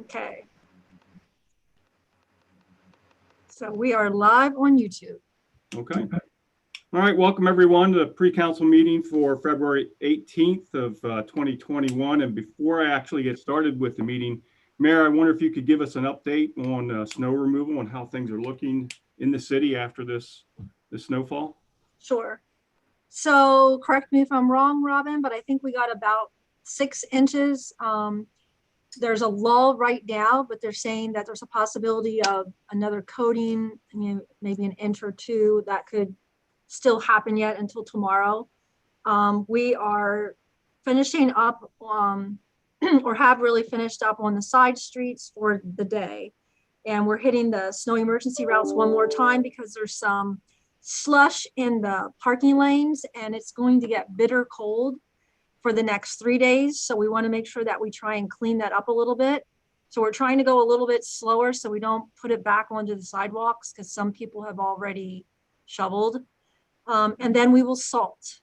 Okay. So we are live on YouTube. Okay. All right. Welcome everyone to the pre-council meeting for February 18th of 2021. And before I actually get started with the meeting, Mayor, I wonder if you could give us an update on snow removal and how things are looking in the city after this snowfall. Sure. So correct me if I'm wrong, Robin, but I think we got about 6 inches. There's a lull right now, but they're saying that there's a possibility of another coating, maybe an inch or two that could still happen yet until tomorrow. We are finishing up or have really finished up on the side streets for the day. And we're hitting the snow emergency routes one more time because there's some slush in the parking lanes and it's going to get bitter cold for the next 3 days. So we want to make sure that we try and clean that up a little bit. So we're trying to go a little bit slower so we don't put it back onto the sidewalks because some people have already shoveled. And then we will salt.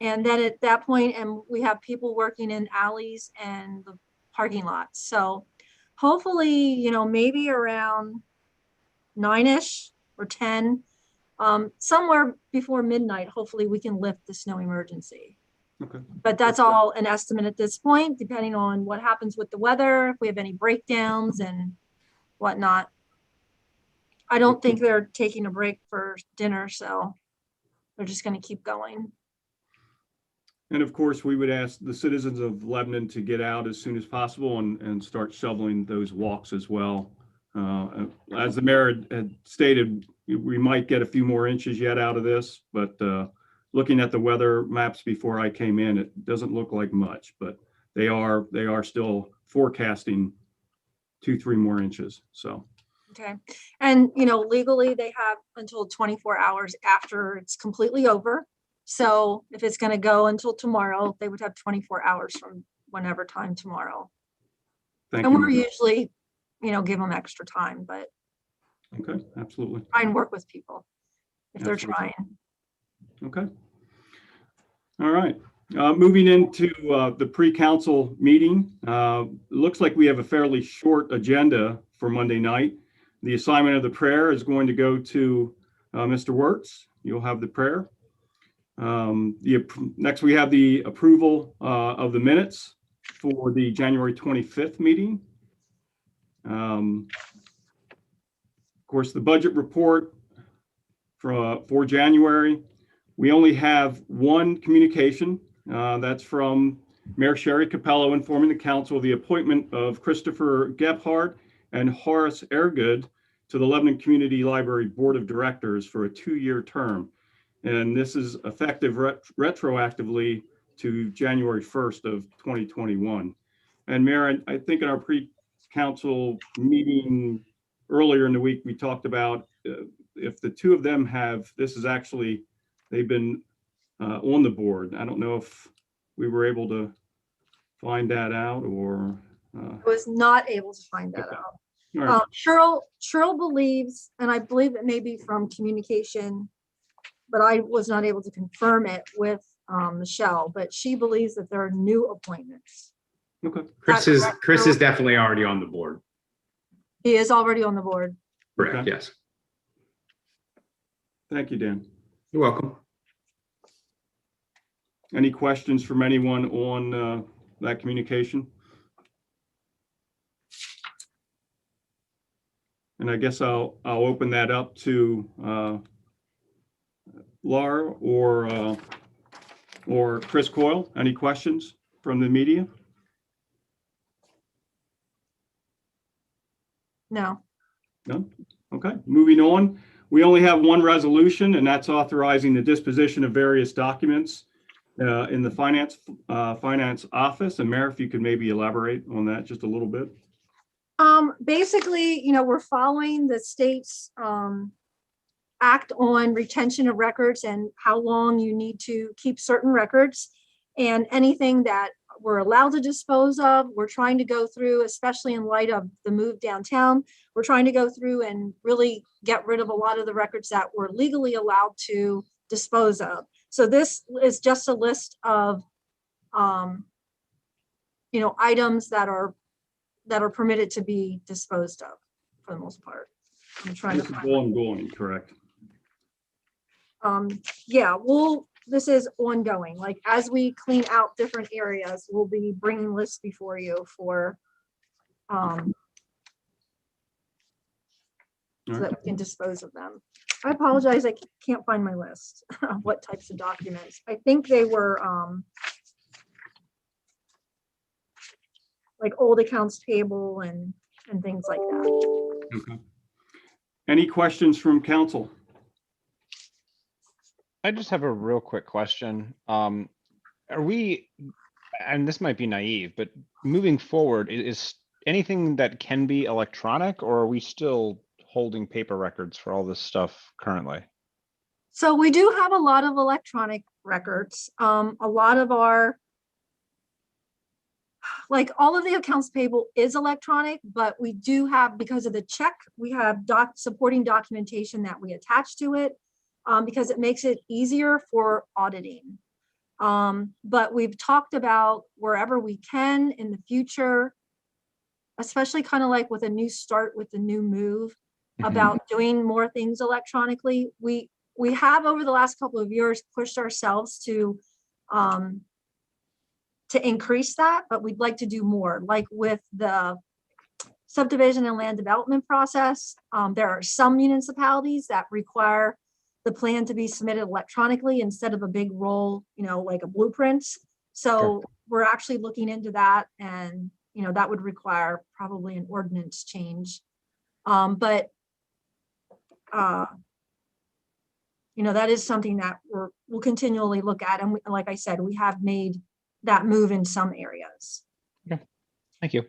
And then at that point, and we have people working in alleys and the parking lots. So hopefully, maybe around 9-ish or 10, somewhere before midnight, hopefully we can lift the snow emergency. Okay. But that's all an estimate at this point, depending on what happens with the weather, if we have any breakdowns and whatnot. I don't think they're taking a break for dinner, so they're just going to keep going. And of course, we would ask the citizens of Lebanon to get out as soon as possible and start shoveling those walks as well. As the mayor had stated, we might get a few more inches yet out of this, but looking at the weather maps before I came in, it doesn't look like much, but they are still forecasting 2-3 more inches. So. Okay. And, legally they have until 24 hours after it's completely over. So if it's going to go until tomorrow, they would have 24 hours from whenever time tomorrow. Thank and you. We're usually, give them extra time, but. Okay, absolutely. Try and work with people if Absolutely. they're trying. Okay. All right. Moving into the pre-council meeting, looks like we have a fairly short agenda for Monday night. The assignment of the prayer is going to go to Mr. Wirtz. You'll have the prayer. Next, we have the approval of the minutes for the January 25th meeting. Of course, the budget report for January. We only have one communication. That's from Mayor Sherry Capello informing the council of the appointment of Christopher Gebhardt and Horace Airgood to the Lebanon Community Library Board of Directors for a 2-year term. And this is effective retroactively to January 1st of 2021. And Mayor, I think in our pre-council meeting earlier in the week, we talked about if the two of them they've been on the board. I don't know if we were able to find that out or. I was not able to find that Okay. out. Right. Cheryl believes, and I believe it may be from communication, but I was not able to confirm it with Michelle, but she believes that there are new appointments. Okay. Chris is definitely already on the board. He is already on the board. Correct. Okay. Yes. Thank you, Dan. You're welcome. Any questions from anyone on that communication? And I guess I'll open that up to Laura or Chris Coyle. Any questions from the media? No. No? Okay, moving on. We only have one resolution, and that's authorizing the disposition of various documents in the finance office. And Mayor, if you could maybe elaborate on that just a little bit. Basically, we're following the state's act on retention of records and how long you need to keep certain records, and anything that we're allowed to dispose of, we're trying to go through, especially in light of the move downtown, we're trying to go through and really get rid of a lot of the records that we're legally allowed to dispose of. So this is just a list of items that are that are permitted to be disposed of for the most part. I'm trying to This is find. ongoing, correct? Yeah, this is ongoing. Like as we clean out different areas, we'll be bringing lists before you for, so that we can dispose of them. I apologize, I can't find my list of what types of documents. I think they were, like old accounts payable and things like that. Okay. Any questions from council? I just have a real quick question. Are we, and this might be naive, but moving forward, is anything that can be electronic, or are we still holding paper records for all this stuff currently? So we do have a lot of electronic records. A lot of our, like all of the accounts payable is electronic, but we do have, because of the check, we have supporting documentation that we attach to it, because it makes it easier for auditing. But we've talked about wherever we can in the future, especially kind of like with a new start with the new move, about doing more things electronically. We have over the last couple of years pushed ourselves to increase that, but we'd like to do more. Like with the subdivision and land development process, there are some municipalities that require the plan to be submitted electronically instead of a big roll, like a blueprint. So we're actually looking into that, and that would require probably an ordinance change. But that is something that we'll continually look at. And like I said, we have made that move in some areas. Okay. Thank you.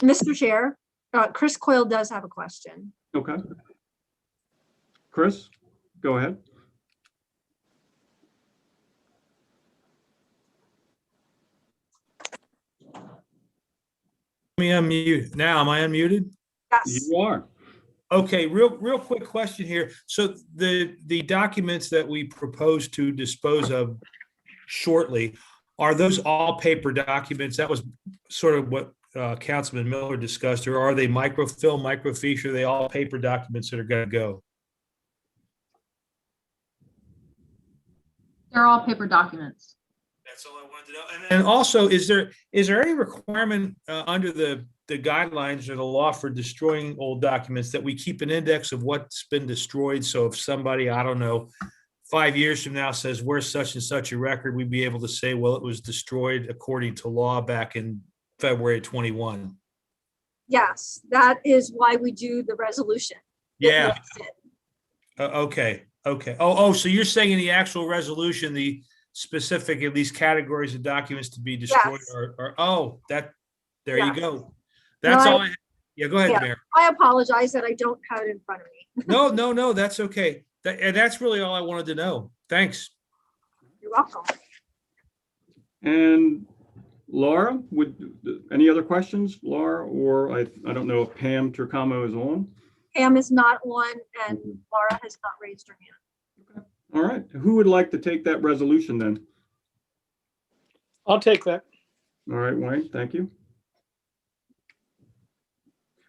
Mr. Chair, Chris Coyle does have a question. Okay. Chris, go ahead. Me unmute now. Am I unmuted? Yes. You are. Okay, real quick question here. So the documents that we propose to dispose of shortly, are those all paper documents? That was sort of what Councilman Miller discussed, or are they microfilm, microfiche? Are they all paper documents that are going to go? They're all paper documents. That's all I wanted to know. And also, is there any requirement under the guidelines or the law for destroying old documents that we keep an index of what's been destroyed? So if somebody, I don't know, 5 years from now says, where's such and such a record, we'd be able to say, well, it was destroyed according to law back in February 21. Yes, that is why we do the resolution. Yeah. Okay. Oh, so you're saying in the actual resolution, the specific, at least categories of documents to be destroyed Yes. There Yeah. you go. That's No, all. Yeah, go ahead, yeah. Mayor. I apologize that I don't have it in front of me. No, that's okay. And that's really all I wanted to know. Thanks. You're welcome. And Laura, any other questions, Laura, or I don't know if Pam Turcamo is on. Pam is not on, and Laura has not raised her hand. All right, who would like to take that resolution then? I'll take that. All right, Wayne, thank you.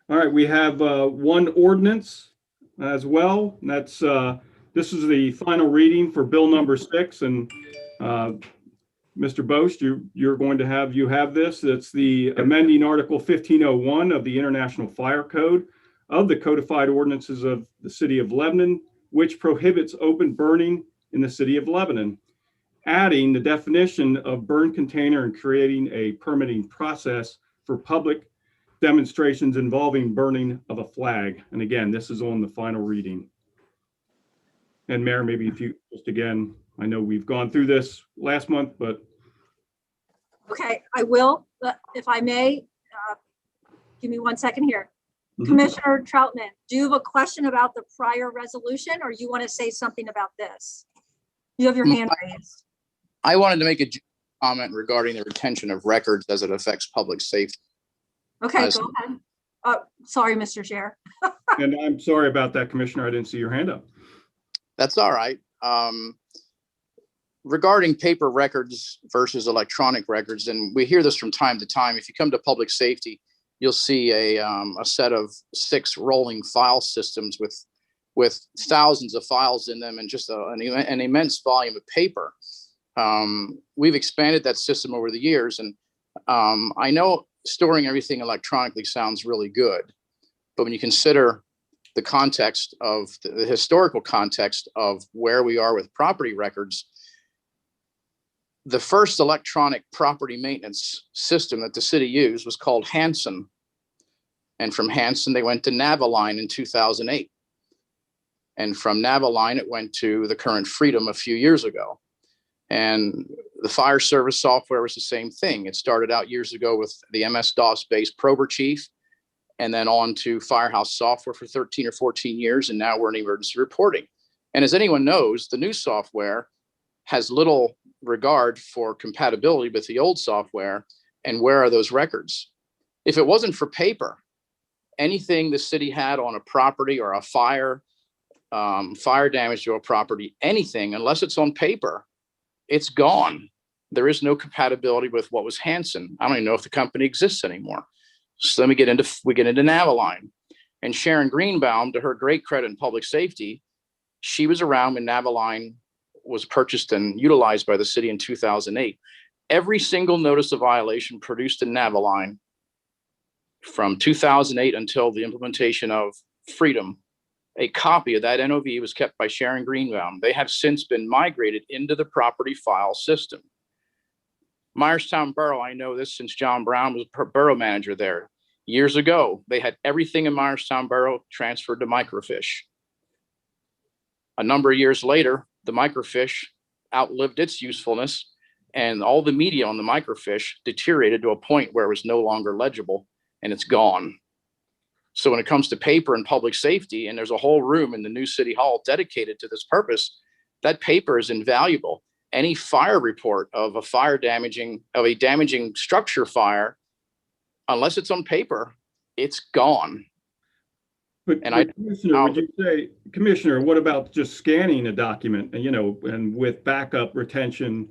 All right, we have one ordinance as well. And that's this is the final reading for bill number 6, and Mr. Boast, you're going to have this. It's the amending Article 1501 of the International Fire Code of the codified ordinances of the city of Lebanon, which prohibits open burning in the city of Lebanon, adding the definition of burn container and creating a permitting process for public demonstrations involving burning of a flag. And again, this is on the final reading. And Mayor, maybe if you just again, I know we've gone through this last month, but. Okay, I will, but if I may, give me 1 second here. Commissioner Troutman, do you have a question about the prior resolution, or you want to say something about this? You have your hand raised. I wanted to make a comment regarding the retention of records as it affects public safety. Okay, go ahead. Sorry, Mr. Chair. And I'm sorry about that, Commissioner. I didn't see your hand up. That's all right. Regarding paper records versus electronic records, and we hear this from time to time, if you come to public safety, you'll see a set of 6 rolling file systems with thousands of files in them and just an immense volume of paper. We've expanded that system over the years, and I know storing everything electronically sounds really good, but when you consider the context of the historical context of where we are with property records, the first electronic property maintenance system that the city used was called Hanson. And from Hanson, they went to Naviline in 2008. And from Naviline, it went to the current Freedom a few years ago. And the fire service software was the same thing. It started out years ago with the MS-DOS-based Prober Chief, and then on to Firehouse software for 13 or 14 years. And now we're in emergency reporting. And as anyone knows, the new software has little regard for compatibility with the old software. And where are those records? If it wasn't for paper, anything the city had on a property or a fire damage to a property, anything, unless it's on paper, it's gone. There is no compatibility with what was Hanson. I don't even know if the company exists anymore. So then we get into Naviline. And Sharon Greenbaum, to her great credit in public safety, she was around when Naviline was purchased and utilized by the city in 2008. Every single notice of violation produced in Naviline from 2008 until the implementation of Freedom, a copy of that NOV was kept by Sharon Greenbaum. They have since been migrated into the property file system. Myerstown Borough, I know this since John Brown was borough manager there. Years ago, they had everything in Myerstown Borough transferred to microfiche. A number of years later, the microfiche outlived its usefulness, and all the media on the microfiche deteriorated to a point where it was no longer legible, and it's gone. So when it comes to paper and public safety, and there's a whole room in the new city hall dedicated to this purpose, that paper is invaluable. Any fire report of a damaging structure fire, unless it's on paper, it's gone. But Commissioner, what about just scanning a document, and with backup retention,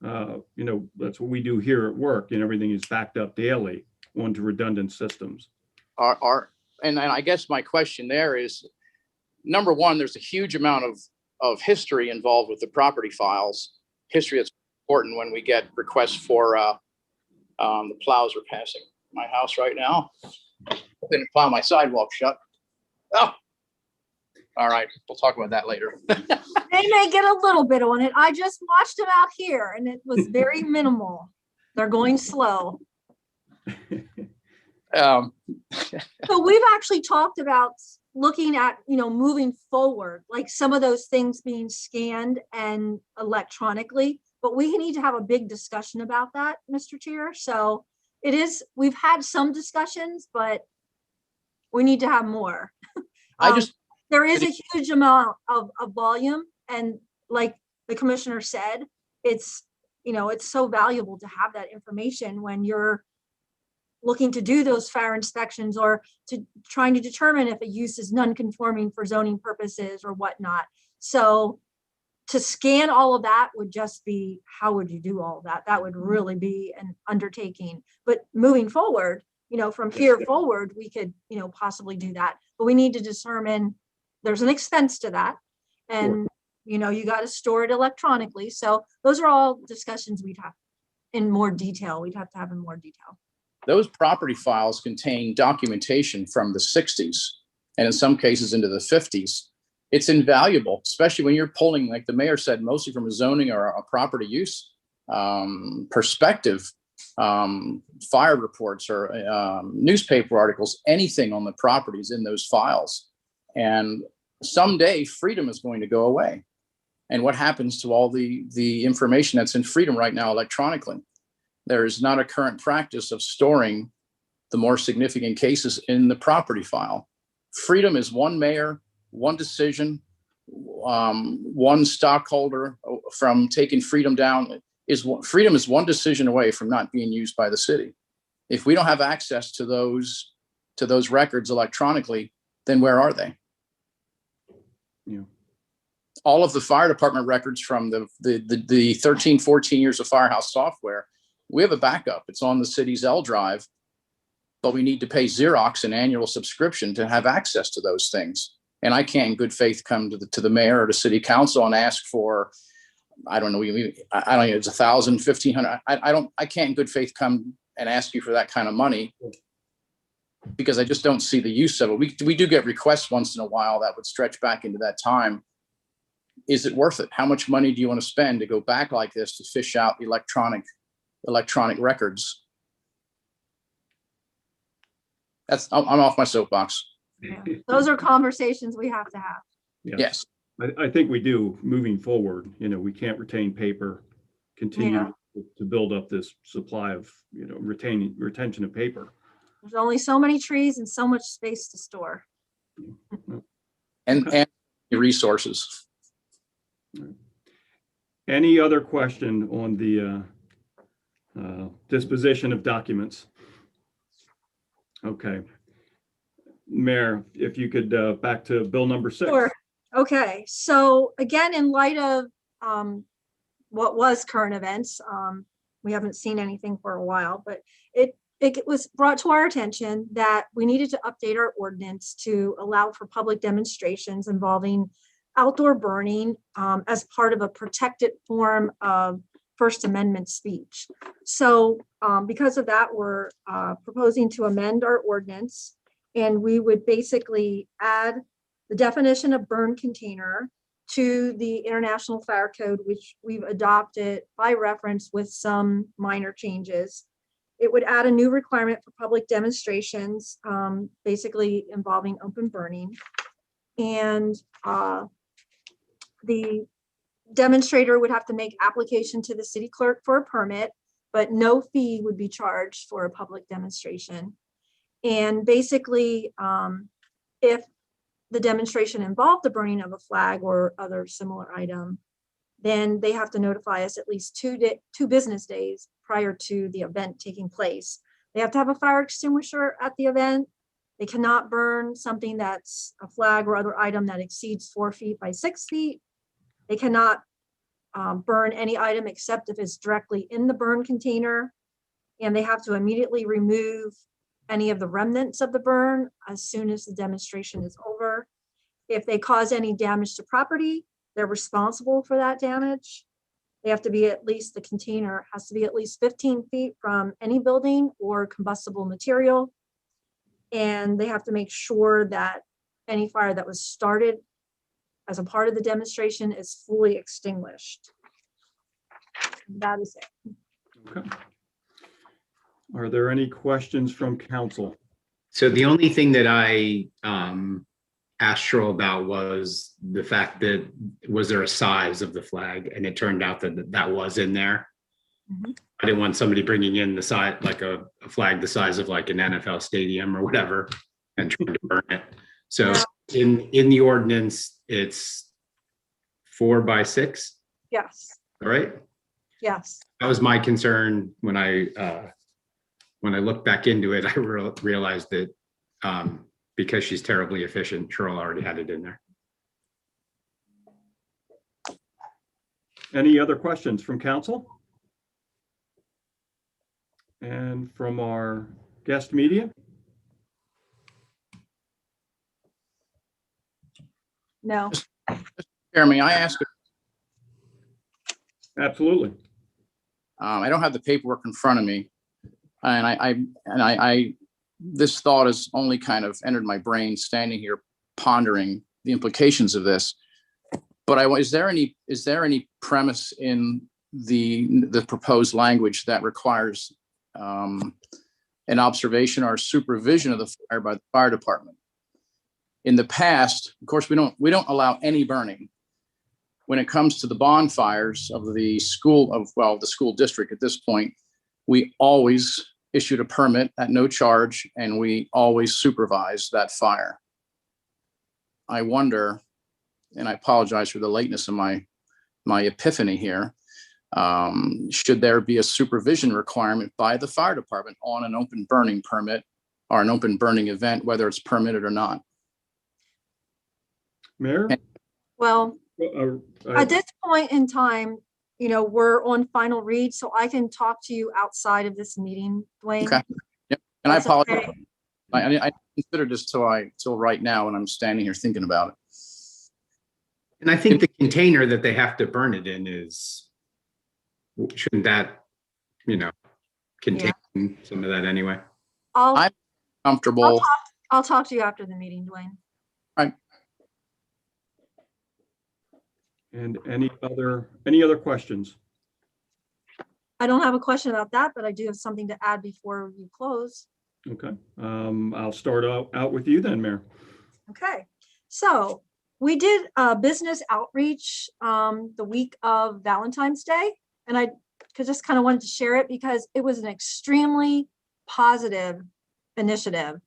that's what we do here at work, and everything is backed up daily onto redundant systems. And I guess my question there is, number one, there's a huge amount of history involved with the property files. History that's important when we get requests for the plows are passing my house right now. I didn't plow my sidewalk shut. Oh, all right. We'll talk about that later. They may get a little bit on it. I just watched them out here and it was very minimal. They're going slow. So we've actually talked about looking at, moving forward, like some of those things being scanned and electronically, but we need to have a big discussion about that, Mr. Chair. So we've had some discussions, but we need to have more. There is a huge amount of volume, and like the commissioner said, it's so valuable to have that information when you're looking to do those fire inspections or to trying to determine if a use is non-conforming for zoning purposes or whatnot. So to scan all of that would just be, how would you do all of that? That would really be an undertaking. But moving forward, from here forward, we could, possibly do that. But we need to determine there's an expense to that. And, you got to store it electronically. So those are all discussions we'd have in more detail. We'd have to have in more detail. Those property files contain documentation from the 60s and in some cases into the 50s. It's invaluable, especially when you're pulling, like the mayor said, mostly from a zoning or a property use perspective, fire reports or newspaper articles, anything on the properties in those files. And someday Freedom is going to go away. And what happens to all the information that's in Freedom right now electronically? There is not a current practice of storing the more significant cases in the property file. Freedom is one mayor, one decision, one stockholder from taking Freedom down. Freedom is one decision away from not being used by the city. If we don't have access to those records electronically, then where are they? Yeah. All of the fire department records from the 13, 14 years of Firehouse software, we have a backup. It's on the city's L drive, but we need to pay Xerox an annual subscription to have access to those things. And I can't in good faith come to the mayor or to city council and ask for, I don't know, I don't know, it's 1,000, 1,500. I can't in good faith come and ask you for that kind of money because I just don't see the use of it. We do get requests once in a while that would stretch back into that time. Is it worth it? How much money do you want to spend to go back like this to fish out electronic records? I'm off my soapbox. Yeah. Those are conversations we have to have. Yes. I think we do moving forward. We can't retain paper, continue to build up this supply of, retention of paper. There's only so many trees and so much space to store. And resources. Any other question on the disposition of documents? Okay. Mayor, if you could back to bill number 6. Sure. Okay. So again, in light of what was current events, we haven't seen anything for a while, but it was brought to our attention that we needed to update our ordinance to allow for public demonstrations involving outdoor burning as part of a protected form of First Amendment speech. So because of that, we're proposing to amend our ordinance, and we would basically add the definition of burn container to the International Fire Code, which we've adopted by reference with some minor changes. It would add a new requirement for public demonstrations, basically involving open burning. And the demonstrator would have to make application to the city clerk for a permit, but no fee would be charged for a public demonstration. And basically, if the demonstration involved the burning of a flag or other similar item, then they have to notify us at least 2 business days prior to the event taking place. They have to have a fire extinguisher at the event. They cannot burn something that's a flag or other item that exceeds 4 feet by 6 feet. They cannot burn any item except if it's directly in the burn container. And they have to immediately remove any of the remnants of the burn as soon as the demonstration is over. If they cause any damage to property, they're responsible for that damage. They have to be the container has to be at least 15 feet from any building or combustible material. And they have to make sure that any fire that was started as a part of the demonstration is fully extinguished. That is it. Okay. Are there any questions from council? So the only thing that I asked Cheryl about was the fact that was there a size of the flag, and it turned out that that was in there. Mhm. I didn't want somebody bringing in the size, like a flag the size of like an NFL stadium or whatever, and trying to burn it. So in the ordinance, it's 4 by 6. Yes, All right. yes. That was my concern when I looked back into it. I realized that because she's terribly efficient, Cheryl already had it in there. Any other questions from council? And from our guest media? No. Jeremy, I ask, Absolutely. I don't have the paperwork in front of me. And I this thought has only kind of entered my brain standing here pondering the implications of this. But is there any premise in the proposed language that requires an observation or supervision of the fire by the fire department? In the past, of course, we don't allow any burning. When it comes to the bonfires of the school district at this point, we always issued a permit at no charge, and we always supervised that fire. I wonder, and I apologize for the lateness of my epiphany here, should there be a supervision requirement by the fire department on an open burning permit or an open burning event, whether it's permitted or not? Mayor? Well, at this point in time, we're on final read, so I can talk to you outside of this meeting, Dwayne. Okay. Yep. And I That's apologize. okay. I considered this till right now, and I'm standing here thinking about it. And I think the container that they have to burn it in shouldn't that, contain some of that anyway? I'll Comfortable. I'll talk to you after the meeting, Dwayne. And any other questions? I don't have a question about that, but I do have something to add before you close. Okay, I'll start out with you then, Mayor. Okay, so we did a business outreach the week of Valentine's Day, and I just kind of wanted to share it because it was an extremely positive initiative.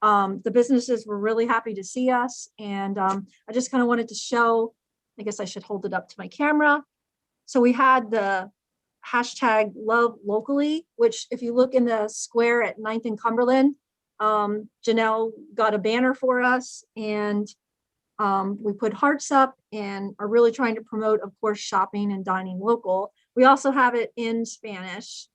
The businesses were really happy to see us, and I just kind of wanted to show, I guess I should hold it up to my camera. So we had the hashtag love locally, which if you look in the square at 9th and Cumberland, Janelle got a banner for us, and we put hearts up and are really trying to promote, of course, shopping and dining local. We also have it in Spanish,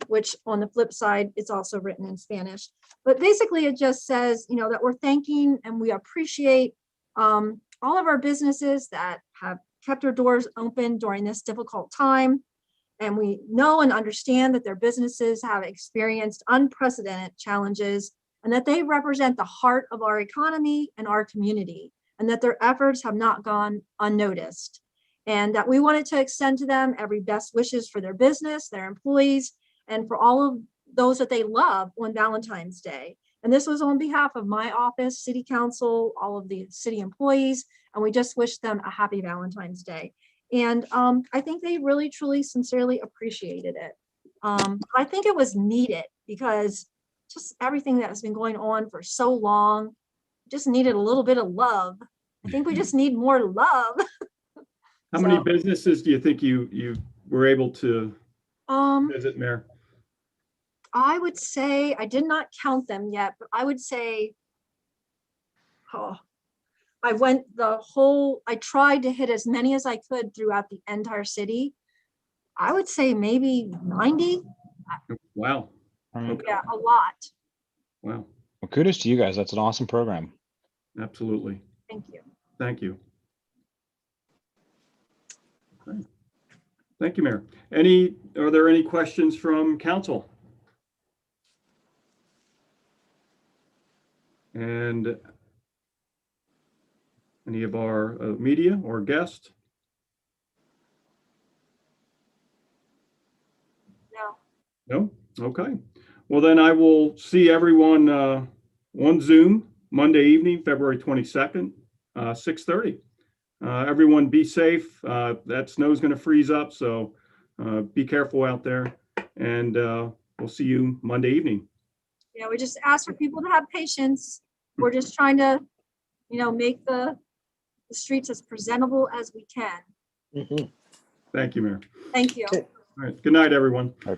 which on the flip side, it's also written in Spanish. But basically it just says, that we're thanking and we appreciate all of our businesses that have kept their doors open during this difficult time. And we know and understand that their businesses have experienced unprecedented challenges and that they represent the heart of our economy and our community, and that their efforts have not gone unnoticed. And that we wanted to extend to them every best wishes for their business, their employees, and for all of those that they love on Valentine's Day. And this was on behalf of my office, City Council, all of the city employees, and we just wish them a happy Valentine's Day. And I think they really, truly, sincerely appreciated it. I think it was needed because just everything that has been going on for so long just needed a little bit of love. I think we just need more love. How many businesses do you think you were able to visit, Mayor? I would say, I did not count them yet, but I would say, I tried to hit as many as I could throughout the entire city. I would say maybe 90. Wow. Okay. Yeah, a lot. Wow. Well, kudos to you guys. That's an awesome program. Absolutely. Thank you. Thank you. Okay. Thank you, Mayor. Are there any questions from council? And any of our media or guests? No. No? Okay. Well, then I will see everyone on Zoom Monday evening, February 22nd, 6:30. Everyone be safe. That snow's going to freeze up, so be careful out there. And we'll see you Monday evening. Yeah, we just ask for people to have patience. We're just trying to, make the streets as presentable as we can. Mhm. Thank you, Mayor. Thank you. All right. Good night, everyone.